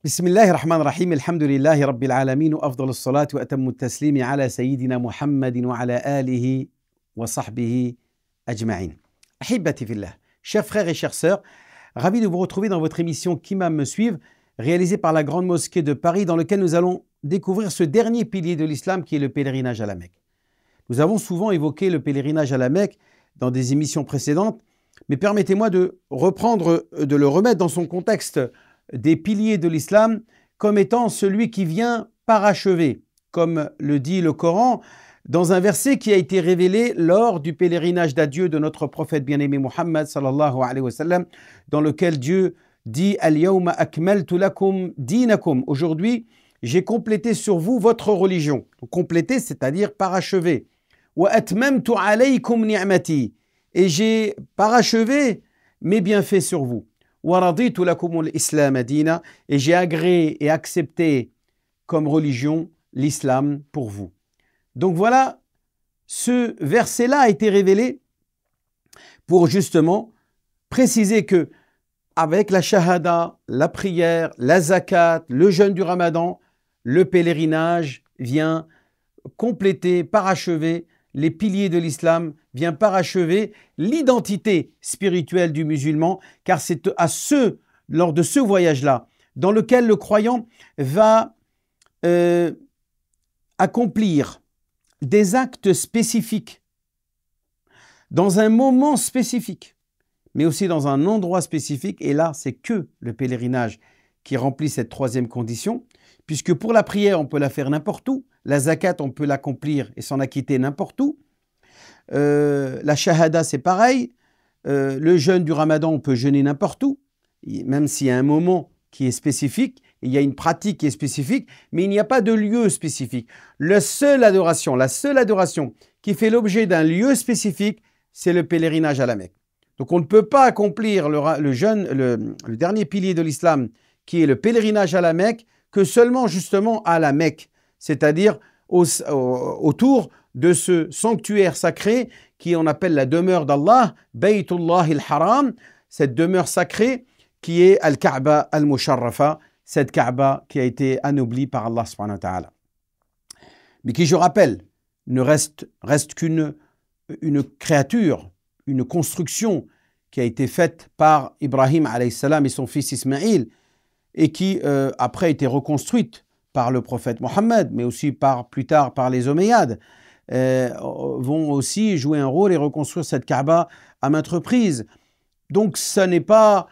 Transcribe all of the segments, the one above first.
بسم الله الرحمن الرحيم الحمد لله رب العالمين وأفضل الصلاة وأتم التسليم على سيدنا محمد وعلى آله وصحبه أجمعين. أحبتي في الله, chers frères et chères sœurs, ravi de vous retrouver dans votre émission Qu'Imam me suive, réalisée par la Grande Mosquée de Paris, dans laquelle nous allons découvrir ce dernier pilier de l'islam qui est le pèlerinage à la Mecque. Nous avons souvent évoqué le pèlerinage à la Mecque dans des émissions précédentes, mais permettez-moi de reprendre, de le remettre dans son contexte des piliers de l'islam comme étant celui qui vient parachever, comme le dit le Coran, dans un verset qui a été révélé lors du pèlerinage d'adieu de notre prophète bien-aimé Muhammad sallallahu alayhi wa sallam, dans lequel Dieu dit « Al-yawma akmaltu lakum dinakum » aujourd'hui, j'ai complété sur vous votre religion. Complété, c'est-à-dire parachevé. « Wa atmamtu alaykum ni'mati » et j'ai parachevé mes bienfaits sur vous. Et j'ai agréé et accepté comme religion l'islam pour vous. Donc voilà, ce verset-là a été révélé pour justement préciser que avec la shahada, la prière, la zakat, le jeûne du ramadan, le pèlerinage vient compléter, parachever les piliers de l'islam, vient parachever l'identité spirituelle du musulman, car c'est lors de ce voyage-là, dans lequel le croyant va accomplir des actes spécifiques, dans un moment spécifique, mais aussi dans un endroit spécifique, et là, c'est que le pèlerinage qui remplit cette troisième condition, puisque pour la prière, on peut la faire n'importe où, la zakat, on peut l'accomplir et s'en acquitter n'importe où, la shahada, c'est pareil, le jeûne du ramadan, on peut jeûner n'importe où, même s'il y a un moment qui est spécifique, il y a une pratique qui est spécifique, mais il n'y a pas de lieu spécifique. La seule adoration qui fait l'objet d'un lieu spécifique, c'est le pèlerinage à la Mecque. Donc on ne peut pas accomplir le dernier pilier de l'islam, qui est le pèlerinage à la Mecque, que seulement justement à la Mecque, c'est-à-dire autour de ce sanctuaire sacré qui on appelle la demeure d'Allah, Baytullah al-Haram, cette demeure sacrée qui est Al-Kaaba al-Musharrafa, cette Kaaba qui a été anoblie par Allah subhanahu wa ta'ala. Mais qui, je rappelle, ne reste qu'une créature, une construction qui a été faite par Ibrahim alayhi salam et son fils Ismaïl, et qui après a été reconstruite par le prophète Mohammed, mais aussi plus tard par les Omeyyades, vont aussi jouer un rôle et reconstruire cette Kaaba à maintes reprises. Donc ce n'est pas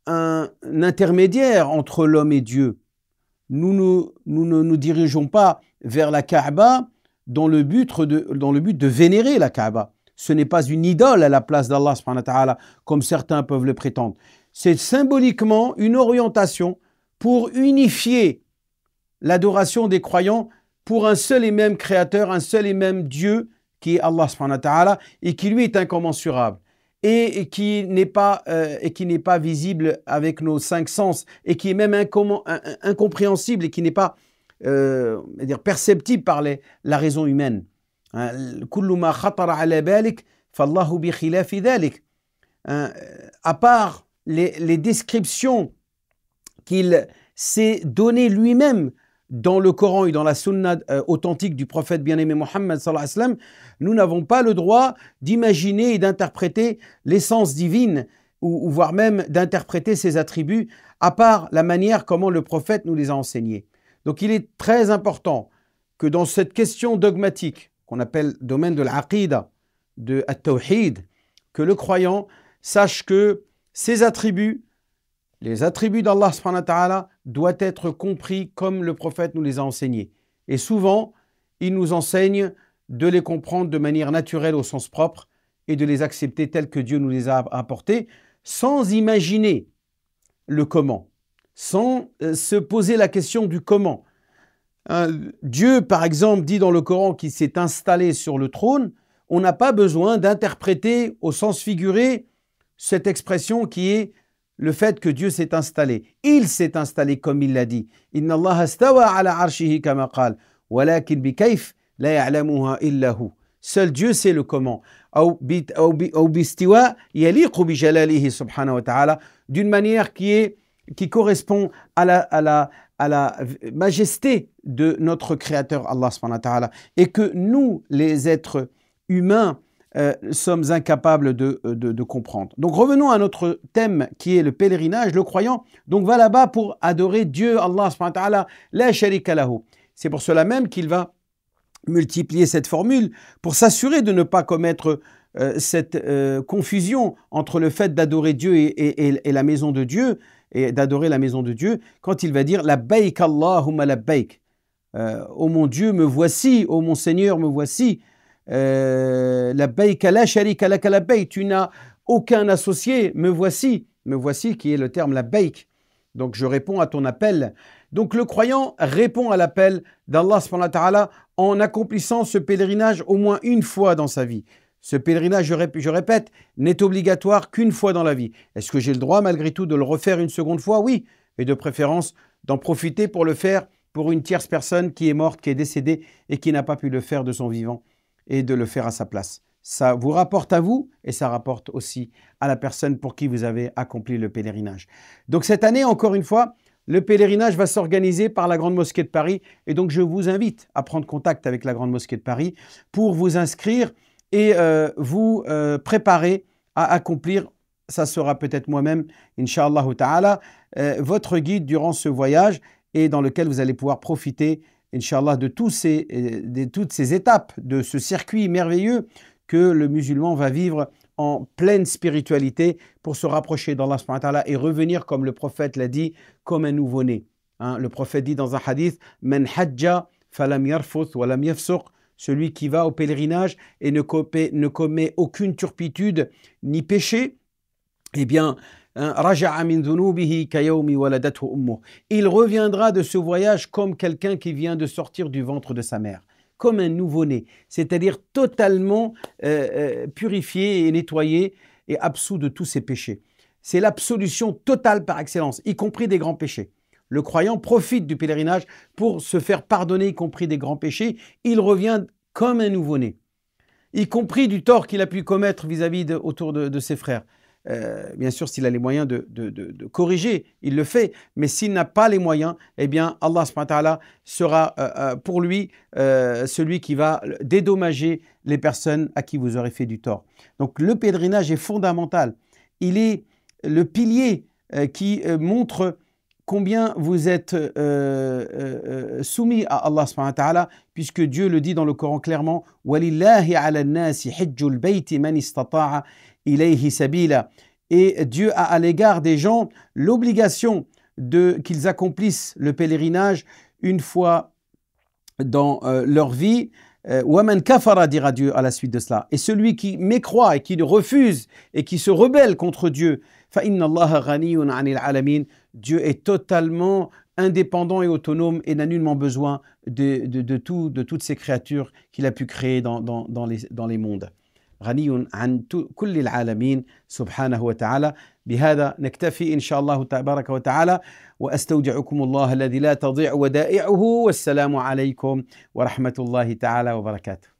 un intermédiaire entre l'homme et Dieu. Nous ne nous dirigeons pas vers la Kaaba dans le but de vénérer la Kaaba. Ce n'est pas une idole à la place d'Allah subhanahu wa ta'ala, comme certains peuvent le prétendre. C'est symboliquement une orientation pour unifier l'adoration des croyants pour un seul et même créateur, un seul et même Dieu qui est Allah subhanahu wa ta'ala et qui lui est incommensurable et qui n'est pas visible avec nos cinq sens et qui est même incompréhensible et qui n'est pas perceptible par la raison humaine. Kullu ma khatara ala balik fallahu bi khilafi dhalik. À part les descriptions qu'il s'est donné lui-même dans le Coran et dans la sunna authentique du prophète bien-aimé Mohammed sallallahu alayhi wa sallam, nous n'avons pas le droit d'imaginer et d'interpréter l'essence divine ou voire même d'interpréter ses attributs à part la manière comment le prophète nous les a enseignés. Donc il est très important que dans cette question dogmatique qu'on appelle domaine de l'aqida, de at-tawhid, que le croyant sache que ses attributs, les attributs d'Allah subhanahu wa ta'ala doivent être compris comme le prophète nous les a enseignés. Et souvent, il nous enseigne de les comprendre de manière naturelle au sens propre et de les accepter tels que Dieu nous les a apportés, sans imaginer le comment, sans se poser la question du comment. Dieu, par exemple, dit dans le Coran qu'il s'est installé sur le trône. On n'a pas besoin d'interpréter au sens figuré cette expression qui est le fait que Dieu s'est installé. Il s'est installé comme il l'a dit. Inna Allah astawa ala arshihi kama qal, walakin bi kayf la ya'lamuha illa hu. Seul Dieu sait le comment. Ou bistiwa yaliqu bi jalalihi subhanahu wa ta'ala, d'une manière qui est qui correspond à la majesté de notre Créateur Allah subhanahu wa ta'ala, et que nous, les êtres humains, sommes incapables de comprendre. Donc revenons à notre thème qui est le pèlerinage. Le croyant donc va là-bas pour adorer Dieu, Allah subhanahu wa ta'ala, la sharika lahu. C'est pour cela même qu'il va multiplier cette formule pour s'assurer de ne pas commettre cette confusion entre le fait d'adorer Dieu et la maison de Dieu, et d'adorer la maison de Dieu, quand il va dire labbaik Allahumma labbaik. Ô mon Dieu, me voici, ô mon Seigneur, me voici. Labbaik la sharika laka labbaik, tu n'as aucun associé, me voici qui est le terme labbaik. Donc je réponds à ton appel. Donc le croyant répond à l'appel d'Allah subhanahu wa ta'ala en accomplissant ce pèlerinage au moins une fois dans sa vie. Ce pèlerinage, je répète, n'est obligatoire qu'une fois dans la vie. Est-ce que j'ai le droit malgré tout de le refaire une seconde fois? Oui, et de préférence d'en profiter pour le faire pour une tierce personne qui est morte, qui est décédée et qui n'a pas pu le faire de son vivant, et de le faire à sa place. Ça vous rapporte à vous et ça rapporte aussi à la personne pour qui vous avez accompli le pèlerinage. Donc cette année, encore une fois, le pèlerinage va s'organiser par la Grande Mosquée de Paris, et donc je vous invite à prendre contact avec la Grande Mosquée de Paris pour vous inscrire et vous préparer à accomplir, ça sera peut-être moi-même, Inch'Allah ta'ala, votre guide durant ce voyage, et dans lequel vous allez pouvoir profiter, Inch'Allah, de toutes ces étapes, de ce circuit merveilleux que le musulman va vivre en pleine spiritualité pour se rapprocher d'Allah subhanahu wa ta'ala et revenir, comme le prophète l'a dit, comme un nouveau-né. Le prophète dit dans un hadith, « Man hajja falam yarfuth wa lam yafsuq » celui qui va au pèlerinage et ne commet aucune turpitude ni péché, eh bien, raja'a min dhunubihi kayawmi waladathu ummuh. Il reviendra de ce voyage comme quelqu'un qui vient de sortir du ventre de sa mère, comme un nouveau-né, c'est-à-dire totalement purifié et nettoyé et absous de tous ses péchés. C'est l'absolution totale par excellence, y compris des grands péchés. Le croyant profite du pèlerinage pour se faire pardonner, y compris des grands péchés. Il revient comme un nouveau-né, y compris du tort qu'il a pu commettre vis-à-vis autour de ses frères. Bien sûr, s'il a les moyens de corriger, il le fait. Mais s'il n'a pas les moyens, eh bien, Allah subhanahu wa ta'ala sera pour lui celui qui va dédommager les personnes à qui vous aurez fait du tort. Donc, le pèlerinage est fondamental. Il est le pilier qui montre combien vous êtes soumis à Allah subhanahu wa ta'ala, puisque Dieu le dit dans le Coran clairement, وَلِلَّهِ عَلَى النَّاسِ حِجُّ الْبَيْتِ مَنِ اسْتَطَاعَ إِلَيْهِ سَبِيلًا. Et Dieu a à l'égard des gens l'obligation qu'ils accomplissent le pèlerinage une fois dans leur vie. وَمَنْ كَفَرَ, dira Dieu à la suite de cela. Et celui qui mécroit et qui refuse et qui se rebelle contre Dieu, فَإِنَّ اللَّهَ غَنِيٌّ عَنِ الْعَالَمِينَ. Dieu est totalement indépendant et autonome et n'a nullement besoin de toutes ces créatures qu'il a pu créer dans les mondes. غني عن كل العالمين سبحانه وتعالى. بهذا نكتفي إن شاء الله تبارك وتعالى، وأستودعكم الله الذي لا تضيع ودائعه، والسلام عليكم ورحمة الله تعالى وبركاته.